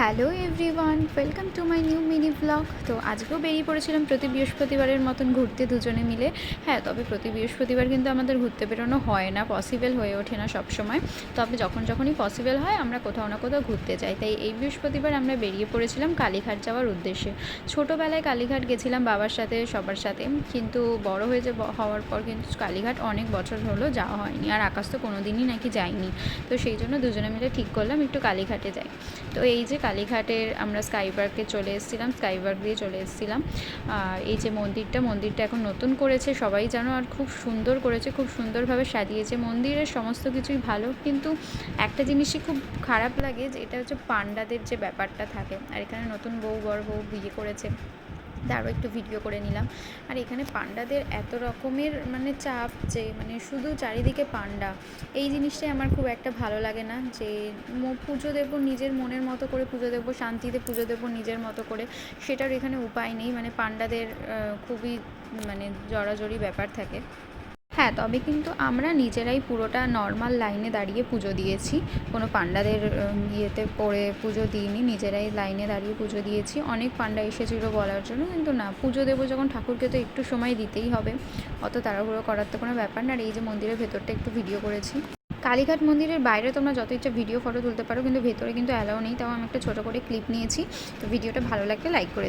Hello everyone, welcome to my new mini blog. তো আজকেও বেরিয়ে পড়েছিলাম প্রতি বৃহস্পতিবারের মতন ঘুরতে দুজনে মিলে। হ্যাঁ, তবে প্রতি বৃহস্পতিবার কিন্তু আমাদের ঘুরতে বেরোনো হয় না, পসিবল হয়ে ওঠে না সব সময়। তবে যখনই পসিবল হয় আমরা কোথাও না কোথাও ঘুরতে যাই। তাই এই বৃহস্পতিবার আমরা বেরিয়ে পড়েছিলাম কালীঘাট যাওয়ার উদ্দেশ্যে। ছোটোবেলায় কালীঘাট গেছিলাম বাবার সাথে, সবার সাথে, কিন্তু বড় হওয়ার পর কিন্তু কালীঘাট অনেক বছর হলো যাওয়া হয়নি। আর আকাশ তো কোনো দিনই নাকি যায়নি। তো সেই জন্য দুজনে মিলে ঠিক করলাম একটু কালীঘাটে যাই। তো এই যে কালীঘাটের আমরা স্কাই পার্কে চলে এসেছিলাম, স্কাই পার্ক দিয়ে চলে এসেছিলাম। এই যে মন্দিরটা এখন নতুন করেছে সবাই জানো, আর খুব সুন্দর করেছে, খুব সুন্দরভাবে সাজিয়েছে। মন্দিরের সমস্ত কিছুই ভালো, কিন্তু একটা জিনিসই খুব খারাপ লাগে, যে এটা হচ্ছে পান্ডাদের যে ব্যাপারটা থাকে। আর এখানে নতুন বড় বউ বিয়ে করেছে, তারও একটু ভিডিও করে নিলাম। আর এখানে পান্ডাদের এত রকমের চাপ, যে শুধু চারিদিকে পান্ডা, এই জিনিসটাই আমার খুব একটা ভালো লাগে না। যে পুজো দেবো নিজের মনের মতো করে, পুজো দেবো শান্তিতে, পুজো দেবো নিজের মতো করে, সেটার এখানে উপায় নেই। পান্ডাদের খুবই জড়াজড়ি ব্যাপার থাকে। হ্যাঁ, তবে কিন্তু আমরা নিজেরাই পুরোটা নর্মাল লাইনে দাঁড়িয়ে পুজো দিয়েছি, কোনো পান্ডাদের ইয়েতে পড়ে পুজো দিইনি, নিজেরাই লাইনে দাঁড়িয়ে পুজো দিয়েছি। অনেক পান্ডা এসেছিলো বলার জন্য, কিন্তু না, পুজো দেবো যখন ঠাকুরকে তো একটু সময় দিতেই হবে, অত তাড়াহুড়ো করার তো কোনো ব্যাপার না। আর এই যে মন্দিরের ভেতরটা একটু ভিডিও করেছি। কালীঘাট মন্দিরের বাইরে তোমরা যত ইচ্ছা ভিডিও ফটো তুলতে পারো, কিন্তু ভেতরে কিন্তু অ্যালাউ নেই। তাও আমি একটা ছোটো করে ক্লিপ নিয়েছি। তো ভিডিওটা ভালো লাগলে লাইক করে